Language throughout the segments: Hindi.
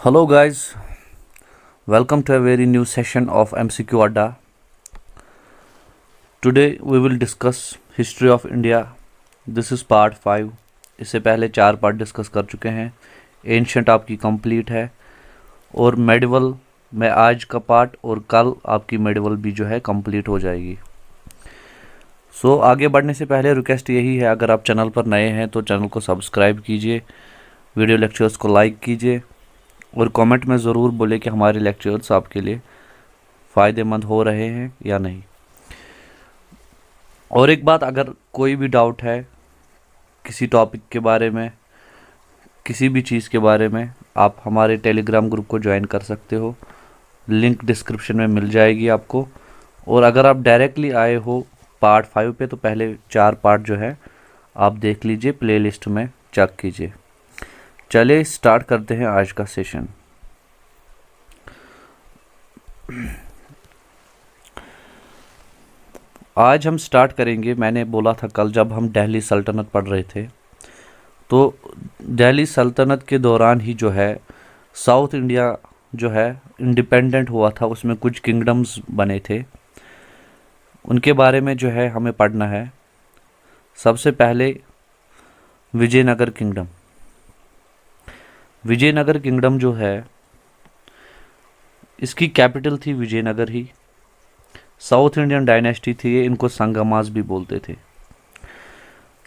Hello guys, welcome to a very new session of MCQ Adda. Today we will discuss history of India. This is part 5. इससे पहले 4 पार्ट डिस्कस कर चुके हैं. एंशंट आपकी कंप्लीट है और मेडिवल में आज का पार्ट और कल आपकी मेडिवल भी जो है कंप्लीट हो जाएगी. सो आगे बढ़ने से पहले रिक्वेस्ट यही है, अगर आप चैनल पर नए हैं तो चैनल को सब्सक्राइब कीजिए, वीडियो लेक्चर्स को लाइक कीजिए और कमेंट में ज़रूर बोले कि हमारे लेक्चर्स आपके लिए फ़ायदेमंद हो रहे हैं या नहीं. और एक बात, अगर कोई भी डाउट है किसी टॉपिक के बारे में, किसी भी चीज़ के बारे में, आप हमारे टेलीग्राम ग्रुप को ज्वाइन कर सकते हो. लिंक डिस्क्रिप्शन में मिल जाएगी आपको. और अगर आप डायरेक्टली आए हो पार्ट 5 पे तो पहले 4 पार्ट जो है आप देख लीजिए, प्लेलिस्ट में चेक कीजिए. चलिए स्टार्ट करते हैं आज का सेशन. आज हम स्टार्ट करेंगे, मैंने बोला था कल जब हम दिल्ली सल्तनत पढ़ रहे थे, तो दिल्ली सल्तनत के दौरान ही जो है साउथ इंडिया जो है इंडिपेंडेंट हुआ था. उसमें कुछ किंगडम्स बने थे, उनके बारे में जो है हमें पढ़ना है. सबसे पहले विजयनगर किंगडम. विजयनगर किंगडम जो है इसकी कैपिटल थी विजयनगर ही. साउथ इंडियन डायनेस्टी थी ये, इनको संगमास भी बोलते थे.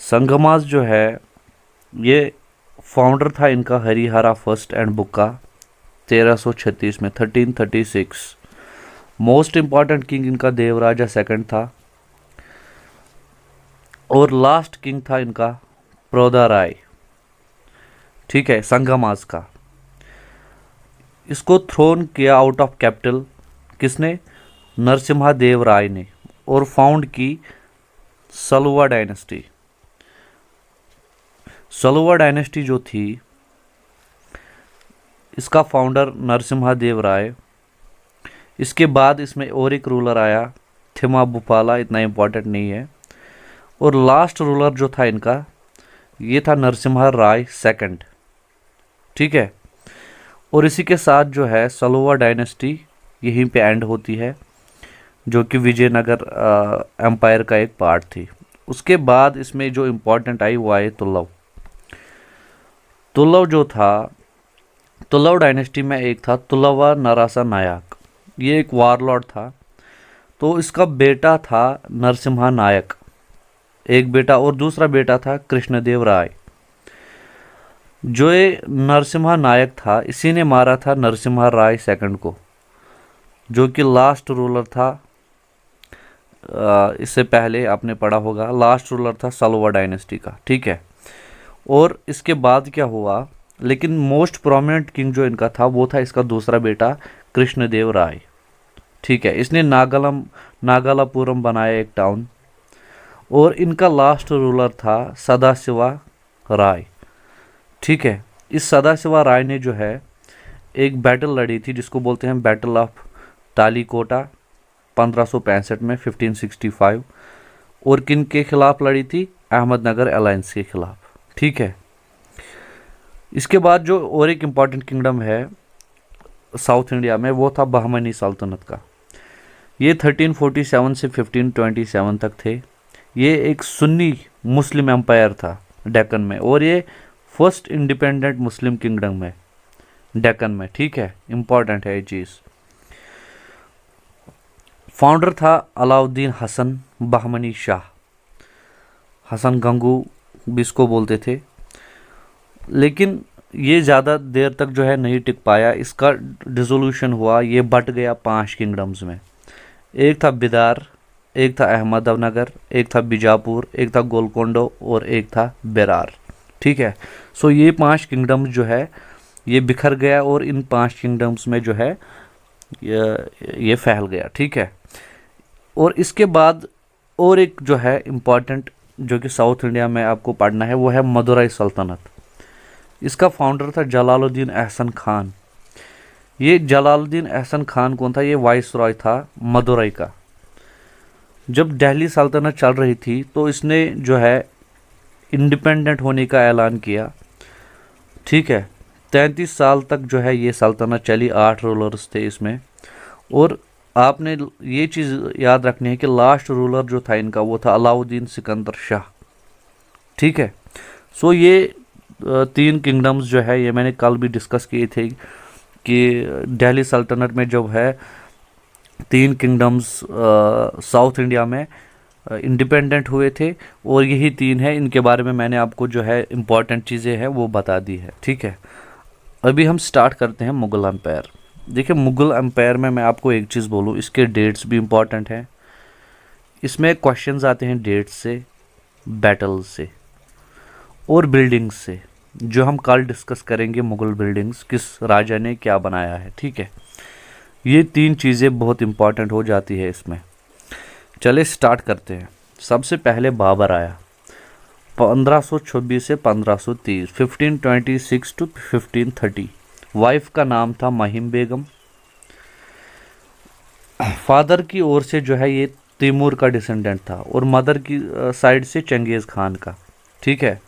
संगमास जो है ये फाउंडर था इनका हरिहरा फर्स्ट एंड बुक्का 1336 में, 1336. मोस्ट इम्पॉर्टेंट किंग इनका देवराजा सेकंड था और लास्ट किंग था इनका प्रोदा राय. ठीक है, संगमास का. इसको थ्रोन किया आउट ऑफ कैपिटल किसने? नरसिम्हा देव राय ने, और फाउंड की सलुवा डायनेस्टी. सलुवा डायनेस्टी जो थी इसका फाउंडर नरसिम्हा देव राय. इसके बाद इसमें और एक रूलर आया थिमा भूपाला, इतना इम्पोर्टेंट नहीं है. और लास्ट रूलर जो था इनका ये था नरसिम्हा राय सेकंड. ठीक है, और इसी के साथ जो है सलुवा डायनेस्टी यहीं पे एंड होती है, जो कि विजयनगर एम्पायर का एक पार्ट थी. उसके बाद इसमें जो इम्पोर्टेंट आई वो आए तुल्लव. तुल्लव जो था, तुल्लव डायनेस्टी में एक था तुल्लवा नरासा नायक. ये एक वारलॉर्ड था. तो इसका बेटा था नरसिम्हा नायक, एक बेटा, और दूसरा बेटा था कृष्णदेव राय. जो ये नरसिम्हा नायक था इसी ने मारा था नरसिम्हा राय सेकंड को, जो कि लास्ट रूलर था. इससे पहले आपने पढ़ा होगा, लास्ट रूलर था सलुवा डायनेस्टी का. ठीक है, और इसके बाद क्या हुआ, लेकिन मोस्ट प्रोमिनेंट किंग जो इनका था वो था इसका दूसरा बेटा कृष्णदेव राय. ठीक है, इसने नागालापुरम बनाया एक टाउन. और इनका लास्ट रूलर था सदाशिवा राय. ठीक है, इस सदाशिवा राय ने जो है एक बैटल लड़ी थी जिसको बोलते हैं बैटल ऑफ तालीकोटा 1565 में, 1565. और किन के खिलाफ लड़ी थी? अहमदनगर अलायंस के खिलाफ. ठीक है, इसके बाद जो और एक इम्पॉर्टेंट किंगडम है साउथ इंडिया में वो था बहमनी सल्तनत का. ये 1347 से 1527 तक थे. ये एक सुन्नी मुस्लिम एम्पायर था डेक्कन में, और ये फर्स्ट इंडिपेंडेंट मुस्लिम किंगडम है डेक्कन में. ठीक है, इंपॉर्टेंट है ये चीज़. फाउंडर था अलाउद्दीन हसन बहमनी शाह. हसन गंगू भी इसको बोलते थे, लेकिन ये ज़्यादा देर तक जो है नहीं टिक पाया. इसका डिसोल्यूशन हुआ, ये बट गया 5 किंगडम्स में. एक था बिदार, एक था अहमदनगर, एक था बीजापुर, एक था गोलकोंडा और एक था बेरार. ठीक है, सो ये 5 किंगडम्स जो है ये बिखर गया और इन 5 किंगडम्स में जो है ये फैल गया. ठीक है, और इसके बाद और एक जो है इम्पॉर्टेंट जो कि साउथ इंडिया में आपको पढ़ना है वो है मदुराई सल्तनत. इसका फाउंडर था जलालुद्दीन एहसन खान. ये जलालुद्दीन एहसन खान कौन था? ये वाइस रॉय था मदुराई का. जब दिल्ली सल्तनत चल रही थी तो इसने जो है इंडिपेंडेंट होने का ऐलान किया. ठीक है, 33 साल तक जो है ये सल्तनत चली, 8 रूलर्स थे इसमें। और आपने ये चीज़ याद रखनी है कि लास्ट रूलर जो था इनका वो था अलाउद्दीन सिकंदर शाह, ठीक है। सो ये 3 किंगडम्स जो है ये मैंने कल भी डिस्कस किए थे कि दिल्ली सल्तनत में जो है 3 किंगडम्स साउथ इंडिया में इंडिपेंडेंट हुए थे, और यही 3 है। इनके बारे में मैंने आपको जो है इम्पॉर्टेंट चीज़ें हैं वो बता दी है, ठीक है। अभी हम स्टार्ट करते हैं मुग़ल एम्पायर। देखिए मुग़ल एम्पायर में मैं आपको एक चीज़ बोलूँ, इसके डेट्स भी इम्पॉर्टेंट हैं। इसमें क्वेश्चंस आते हैं डेट्स से, बैटल्स से और बिल्डिंग्स से, जो हम कल डिस्कस करेंगे। मुग़ल बिल्डिंग्स किस राजा ने क्या बनाया है, ठीक है। ये 3 चीज़ें बहुत इम्पॉर्टेंट हो जाती है इसमें। चले स्टार्ट करते हैं। सबसे पहले बाबर आया 1526 से 1530, 1526 टू 1530। वाइफ का नाम था महिम बेगम। फादर की ओर से जो है ये तैमूर का डिसेंडेंट था, और मदर की साइड से चंगेज़ खान का, ठीक है।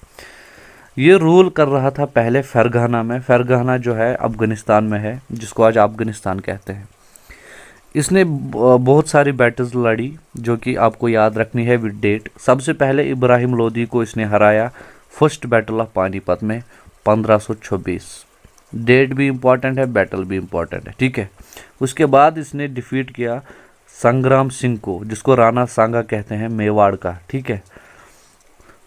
ये रूल कर रहा था पहले फरगाना में। फरगाना जो है अफ़गानिस्तान में है, जिसको आज अफ़गानिस्तान कहते हैं। इसने बहुत सारी बैटल्स लड़ी जो कि आपको याद रखनी है विद डेट। सबसे पहले इब्राहिम लोदी को इसने हराया फर्स्ट बैटल ऑफ पानीपत में 1526। डेट भी इम्पॉर्टेंट है, बैटल भी इम्पॉर्टेंट है, ठीक है। उसके बाद इसने डिफीट किया संग्राम सिंह को, जिसको राणा सांगा कहते हैं, मेवाड़ का, ठीक है।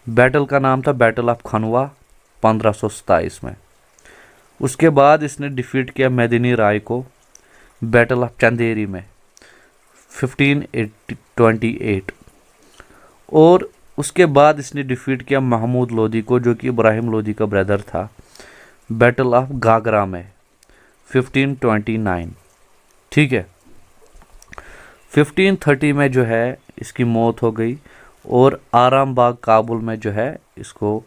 बैटल का नाम था बैटल ऑफ खनवा 1527 में। उसके बाद इसने डिफीट किया मेदिनी राय को बैटल ऑफ चंदेरी में 1528। और उसके बाद इसने डिफीट किया महमूद लोदी को, जो कि इब्राहिम लोदी का ब्रदर था, बैटल ऑफ घाघरा में 1529, ठीक है। 1530 में जो है इसकी मौत हो गई, और आराम बाग काबुल में जो है इसको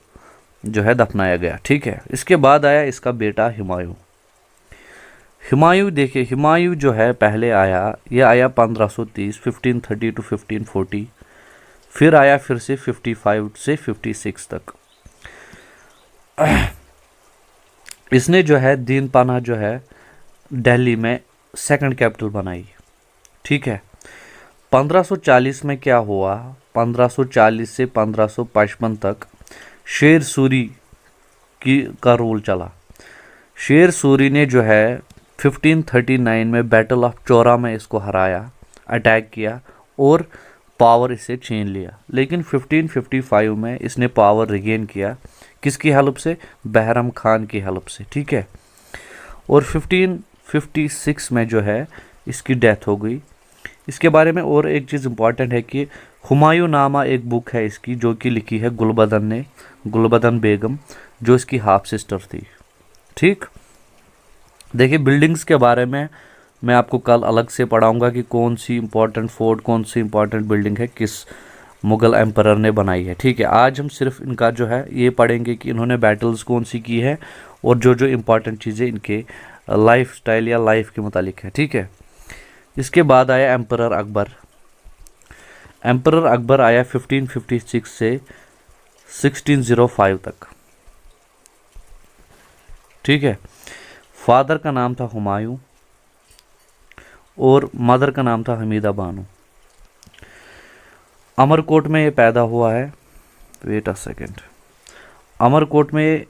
जो है दफनाया गया, ठीक है। इसके बाद आया इसका बेटा हुमायूं। हुमायूं देखिए, हुमायूं जो है पहले आया, ये आया 1530, 1530 टू 1540। फिर आया फिर से 55 से 56 तक। इसने जो है दीन पाना जो है दिल्ली में सेकंड कैपिटल बनाई, ठीक है। 1540 में क्या हुआ, 1540 से 1555 तक शेर सूरी का रूल चला। शेर सूरी ने जो है 1539 में बैटल ऑफ चौरा में इसको हराया, अटैक किया और पावर इससे छीन लिया। लेकिन 1555 में इसने पावर रिगेन किया, किसकी हेल्प से, बहरम खान की हेल्प से, ठीक है। और 1556 में जो है इसकी डेथ हो गई। इसके बारे में और एक चीज़ इम्पॉर्टेंट है कि हुमायूं नामा एक बुक है इसकी, जो कि लिखी है गुलबदन ने, गुलबदन बेगम, जो इसकी हाफ सिस्टर थी, ठीक। देखिए बिल्डिंग्स के बारे में मैं आपको कल अलग से पढ़ाऊंगा कि कौन सी इंपॉर्टेंट फोर्ट, कौन सी इंपॉर्टेंट बिल्डिंग है किस मुग़ल एम्परर ने बनाई है, ठीक है। आज हम सिर्फ इनका जो है ये पढ़ेंगे कि इन्होंने बैटल्स कौन सी की है, और जो जो इम्पॉर्टेंट चीज़ें इनके लाइफ स्टाइल या लाइफ के मुतालिक है, ठीक है। इसके बाद आया एम्परर अकबर। एम्परर अकबर आया 1556 से 1605 तक, ठीक है। फादर का नाम था हुमायूं और मदर का नाम था हमीदा बानो। अमरकोट में ये पैदा हुआ है, वेट अ सेकेंड, अमरकोट में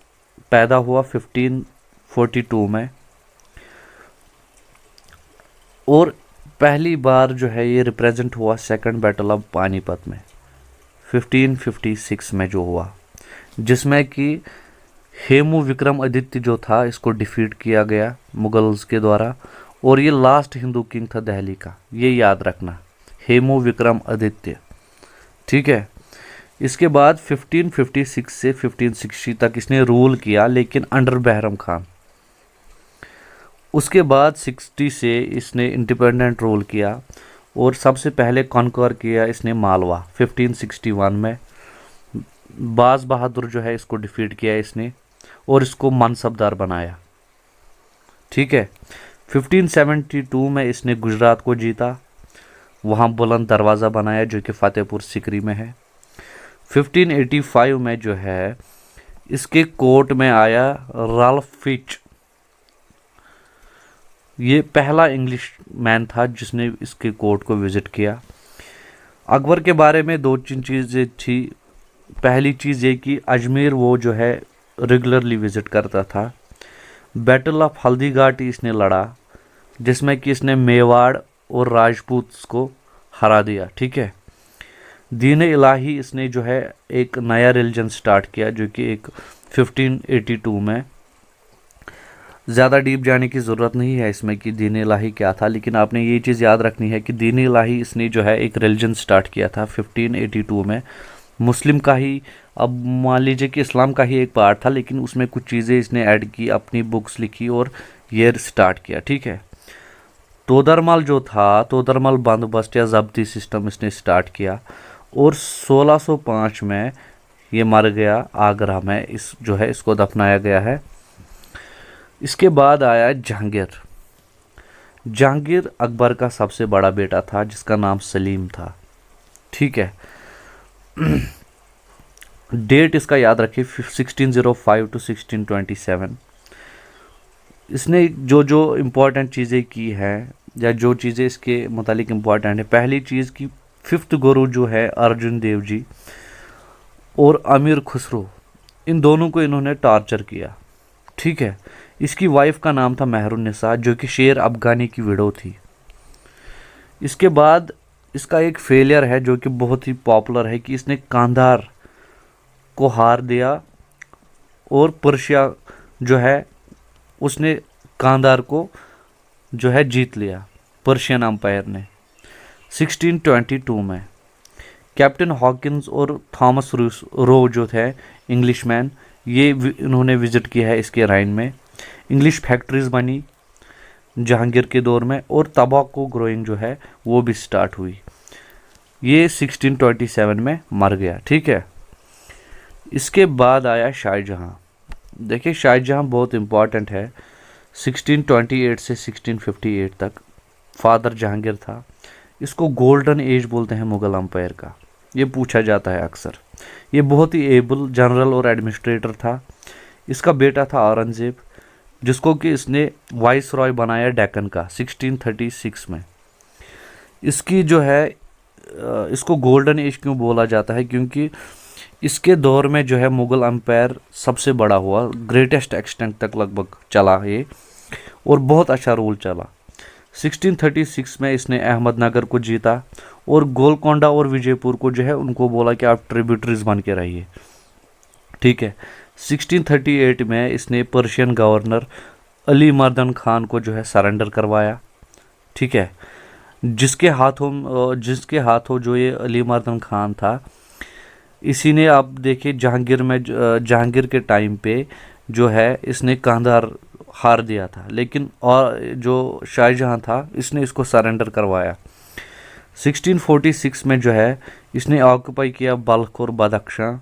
पैदा हुआ 1542 में, और पहली बार जो है ये रिप्रेजेंट हुआ सेकंड बैटल ऑफ पानीपत में 1556 में जो हुआ, जिसमें कि हेमू विक्रम आदित्य जो था इसको डिफीट किया गया मुगल्स के द्वारा, और ये लास्ट हिंदू किंग था दिल्ली का, ये याद रखना, हेमू विक्रम आदित्य, ठीक है। इसके बाद 1556 से 1560 तक इसने रूल किया, लेकिन अंडर बहरम खान। उसके बाद 60 से इसने इंडिपेंडेंट रूल किया, और सबसे पहले कॉन्कर किया इसने मालवा 1561 में। बाज बहादुर जो है इसको डिफीट किया इसने, और इसको मनसबदार बनाया, ठीक है। 1572 में इसने गुजरात को जीता, वहाँ बुलंद दरवाज़ा बनाया जो कि फतेहपुर सिकरी में है। 1585 में जो है इसके कोर्ट में आया राल्फ फिच, ये पहला इंग्लिश मैन था जिसने इसके कोर्ट को विज़िट किया। अकबर के बारे में दो तीन चीज़ें थी। पहली चीज़ ये कि अजमेर वो जो है रेगुलरली विज़िट करता था। बैटल ऑफ हल्दी घाटी इसने लड़ा, जिसमें कि इसने मेवाड़ और राजपूत को हरा दिया। ठीक है। दीन इलाही इसने जो है एक नया रिलीजन स्टार्ट किया, जो कि एक 1582 में। ज़्यादा डीप जाने की ज़रूरत नहीं है इसमें कि दीन इलाही क्या था, लेकिन आपने ये चीज़ याद रखनी है कि दीन इलाही इसने जो है एक रिलीजन स्टार्ट किया था 1582 में। मुस्लिम का ही, अब मान लीजिए कि इस्लाम का ही एक पार्ट था, लेकिन उसमें कुछ चीज़ें इसने ऐड की, अपनी बुक्स लिखी और ये स्टार्ट किया। ठीक है। तोदरमल जो था, तोदरमल बंदोबस्त या ज़ब्ती सिस्टम इसने स्टार्ट किया, और 1605 में ये मर गया आगरा में। इस जो है इसको दफनाया गया है। इसके बाद आया जहांगीर। जहांगीर अकबर का सबसे बड़ा बेटा था, जिसका नाम सलीम था। ठीक है। डेट इसका याद रखिए 1605 टू 1627। इसने जो जो इम्पोर्टेंट चीज़ें की है, या जो चीज़ें इसके मुतालिक इम्पोर्टेंट है, पहली चीज़ की 5th गुरु जो है अर्जुन देव जी और अमीर खुसरो, इन दोनों को इन्होंने टॉर्चर किया। ठीक है। इसकी वाइफ का नाम था मेहरुन्निसा, जो कि शेर अफगानी की विडो थी। इसके बाद इसका एक फेलियर है जो कि बहुत ही पॉपुलर है, कि इसने कांधार को हार दिया, और पर्शिया जो है उसने कांधार को जो है जीत लिया, पर्शियन अम्पायर ने 1622 में। कैप्टन हॉकिंस और थॉमस रो जो थे इंग्लिशमैन, ये इन्होंने विज़िट किया है इसके राइन में। इंग्लिश फैक्ट्रीज बनी जहांगीर के दौर में, और तंबाकू ग्रोइंग जो है वो भी स्टार्ट हुई। ये 1627 में मर गया। ठीक है। इसके बाद आया शाहजहां। देखिए शाहजहां बहुत इम्पॉर्टेंट है। 1628 से 1658 तक फादर जहांगीर था। इसको गोल्डन एज बोलते हैं मुगल अम्पायर का, ये पूछा जाता है अक्सर। ये बहुत ही एबल जनरल और एडमिनिस्ट्रेटर था। इसका बेटा था औरंगजेब, जिसको कि इसने वाइस रॉय बनाया डेक्कन का 1636 में। इसकी जो है इसको गोल्डन एज क्यों बोला जाता है, क्योंकि इसके दौर में जो है मुगल अम्पायर सबसे बड़ा हुआ, ग्रेटेस्ट एक्सटेंट तक लगभग चला ये, और बहुत अच्छा रूल चला। 1636 में इसने अहमदनगर को जीता, और गोलकोंडा और विजयपुर को जो है उनको बोला कि आप ट्रिब्यूटरीज बन के रहिए। ठीक है। 1638 में इसने पर्शियन गवर्नर अली मर्दन खान को जो है सरेंडर करवाया। ठीक है। जिसके हाथों जो ये अली मर्दन खान था, इसी ने, आप देखिए जहांगीर के टाइम पे जो है इसने कांधार हार दिया था, लेकिन और जो शाहजहां था इसने इसको सरेंडर करवाया। 1646 में जो है इसने ऑक्यूपाई किया बल्ख और बदख्शां।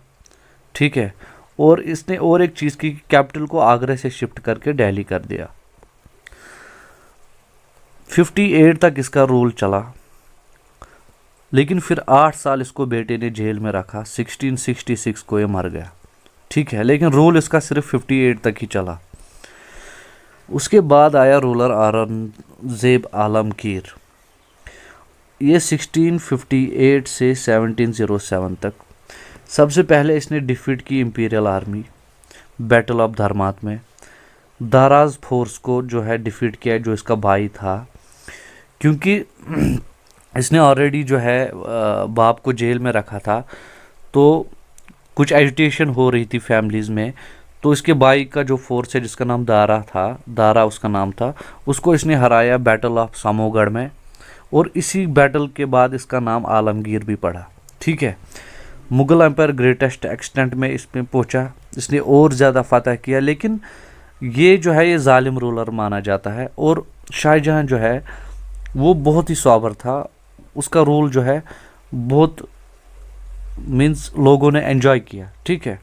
ठीक है। और इसने और एक चीज़ की, कैपिटल को आगरा से शिफ्ट करके दिल्ली कर दिया। 58 तक इसका रूल चला, लेकिन फिर 8 साल इसको बेटे ने जेल में रखा। 1666 को ये मर गया। ठीक है। लेकिन रूल इसका सिर्फ 58 तक ही चला। उसके बाद आया रूलर औरंगजेब आलमगीर। ये 1658 से 1707 तक। सबसे पहले इसने डिफीट की इंपीरियल आर्मी बैटल ऑफ धर्मात में। दाराज फोर्स को जो है डिफीट किया, जो इसका भाई था, क्योंकि इसने ऑलरेडी जो है बाप को जेल में रखा था, तो कुछ एजिटेशन हो रही थी फैमिलीज़ में। तो इसके भाई का जो फोर्स है, जिसका नाम दारा उसका नाम था, उसको इसने हराया बैटल ऑफ सामोगढ़ में, और इसी बैटल के बाद इसका नाम आलमगीर भी पड़ा। ठीक है। मुगल एम्पायर ग्रेटेस्ट एक्सटेंट में इसमें पहुंचा, इसने और ज़्यादा फतह किया, लेकिन ये जो है ये जालिम रूलर माना जाता है। और शाहजहां जो है वो बहुत ही सॉबर था, उसका रूल जो है बहुत मीन्स लोगों ने एंजॉय किया। ठीक है।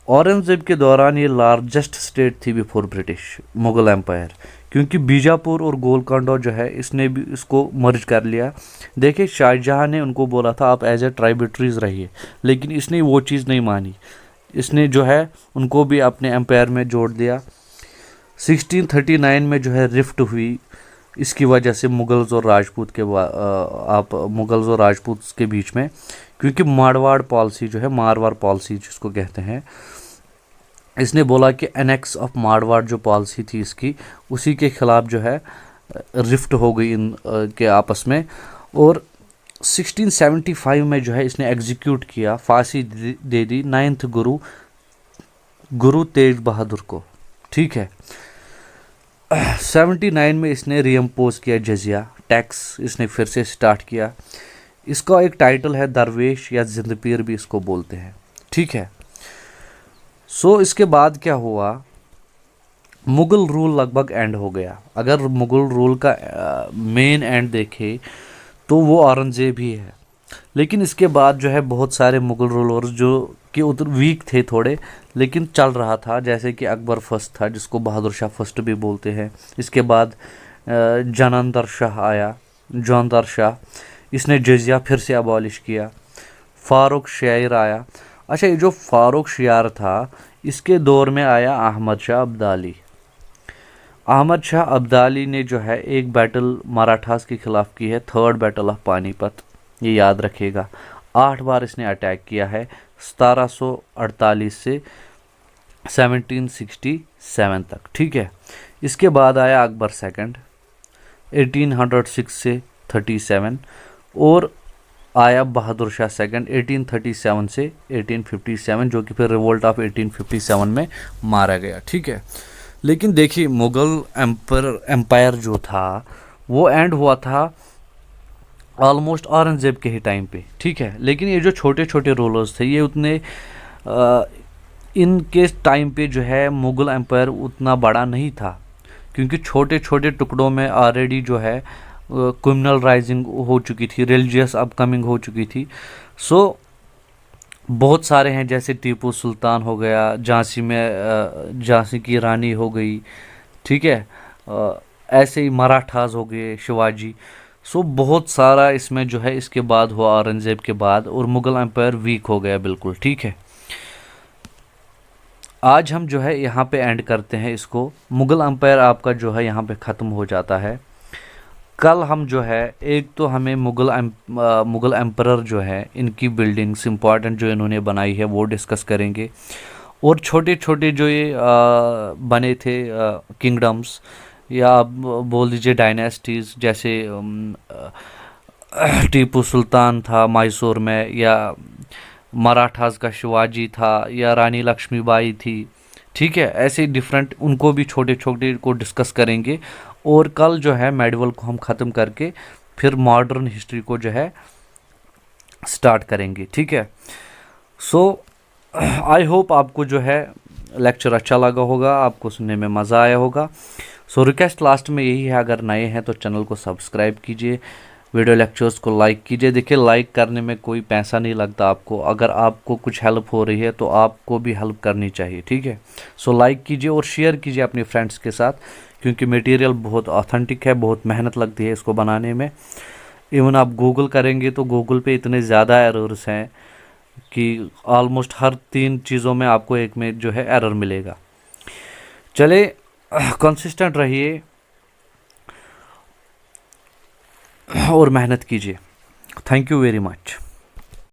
औरंगजेब के दौरान ये लार्जेस्ट स्टेट थी बिफोर ब्रिटिश मुगल एम्पायर, क्योंकि बीजापुर और गोलकोंडा जो है इसने भी इसको मर्ज कर लिया। देखिए शाहजहां ने उनको बोला था आप एज ए ट्राइब्यूटरीज रहिए, लेकिन इसने वो चीज़ नहीं मानी। इसने जो है उनको भी अपने एम्पायर में जोड़ दिया। 1639 में जो है रिफ्ट हुई, इसकी वजह से मुगल्स और राजपूत के मुगल्स और राजपूत के बीच में, क्योंकि मारवाड़ पॉलिसी जो है, मारवाड़ पॉलिसी जिसको कहते हैं, इसने बोला कि एनेक्स ऑफ मारवाड़ जो पॉलिसी थी इसकी, उसी के खिलाफ जो है रिफ्ट हो गई इन के आपस में। और 1675 में जो है इसने एग्जीक्यूट किया, फांसी दे दी 9th गुरु तेज बहादुर को, ठीक है। 79 में इसने रीइम्पोज किया जजिया टैक्स, इसने फिर से स्टार्ट किया। इसका एक टाइटल है दरवेश या जिंदपीर भी इसको बोलते हैं, ठीक है। सो इसके बाद क्या हुआ, मुगल रूल लगभग एंड हो गया। अगर मुगल रूल का मेन एंड देखे तो वो औरंगजेब ही है, लेकिन इसके बाद जो है बहुत सारे मुगल रूलर्स जो कि उधर वीक थे थोड़े, लेकिन चल रहा था, जैसे कि अकबर फर्स्ट था जिसको बहादुर शाह फर्स्ट भी बोलते हैं। इसके बाद जानंदर शाह आया, जानदार शाह, इसने जजिया फिर से अबॉलिश किया। फारूक शायर आया। अच्छा, ये जो फारूक शायर था इसके दौर में आया अहमद शाह अब्दाली। अहमद शाह अब्दाली ने जो है एक बैटल मराठास के खिलाफ की है, 3rd बैटल ऑफ पानीपत, ये याद रखिएगा। 8 बार इसने अटैक किया है 1748 से 1767 तक, ठीक है। इसके बाद आया अकबर सेकंड 1806 से 37, और आया बहादुर शाह सेकंड 1837 से 1857, जो कि फिर रिवोल्ट ऑफ 1857 में मारा गया, ठीक है। लेकिन देखिए मुगल एम्पायर जो था वो एंड हुआ था ऑलमोस्ट औरंगजेब के ही टाइम पे, ठीक है। लेकिन ये जो छोटे छोटे रूलर्स थे ये उतने इनके टाइम पे जो है मुगल एम्पायर उतना बड़ा नहीं था, क्योंकि छोटे छोटे टुकड़ों में ऑलरेडी जो है क्रिमिनल राइजिंग हो चुकी थी, रिलीजियस अपकमिंग हो चुकी थी। सो बहुत सारे हैं, जैसे टीपू सुल्तान हो गया, झांसी की रानी हो गई, ठीक है। ऐसे ही मराठास हो गए, शिवाजी। सो बहुत सारा इसमें जो है इसके बाद हुआ औरंगजेब के बाद, और मुगल एम्पायर वीक हो गया बिल्कुल, ठीक है। आज हम जो है यहाँ पे एंड करते हैं इसको। मुगल एम्पायर आपका जो है यहाँ पे ख़त्म हो जाता है। कल हम जो है एक तो हमें मुगल एम्परर जो है इनकी बिल्डिंग्स इंपॉर्टेंट जो इन्होंने बनाई है वो डिस्कस करेंगे, और छोटे छोटे जो ये बने थे किंगडम्स, या आप बोल दीजिए डायनेस्टीज़, जैसे टीपू सुल्तान था मैसूर में, या मराठास का शिवाजी था, या रानी लक्ष्मीबाई थी, ठीक है। ऐसे डिफरेंट उनको भी छोटे छोटे को डिस्कस करेंगे, और कल जो है मेडिवल को हम ख़त्म करके फिर मॉडर्न हिस्ट्री को जो है स्टार्ट करेंगे, ठीक है। सो आई होप आपको जो है लेक्चर अच्छा लगा होगा, आपको सुनने में मज़ा आया होगा। सो रिक्वेस्ट लास्ट में यही है, अगर नए हैं तो चैनल को सब्सक्राइब कीजिए, वीडियो लेक्चर्स को लाइक कीजिए। देखिए लाइक करने में कोई पैसा नहीं लगता आपको, अगर आपको कुछ हेल्प हो रही है तो आपको भी हेल्प करनी चाहिए, ठीक है। सो लाइक कीजिए और शेयर कीजिए अपने फ्रेंड्स के साथ, क्योंकि मटेरियल बहुत ऑथेंटिक है, बहुत मेहनत लगती है इसको बनाने में। इवन आप गूगल करेंगे तो गूगल पे इतने ज़्यादा एरर्स हैं कि ऑलमोस्ट हर 3 चीज़ों में आपको एक में जो है एरर मिलेगा। चले कंसिस्टेंट रहिए और मेहनत कीजिए। Thank you very much.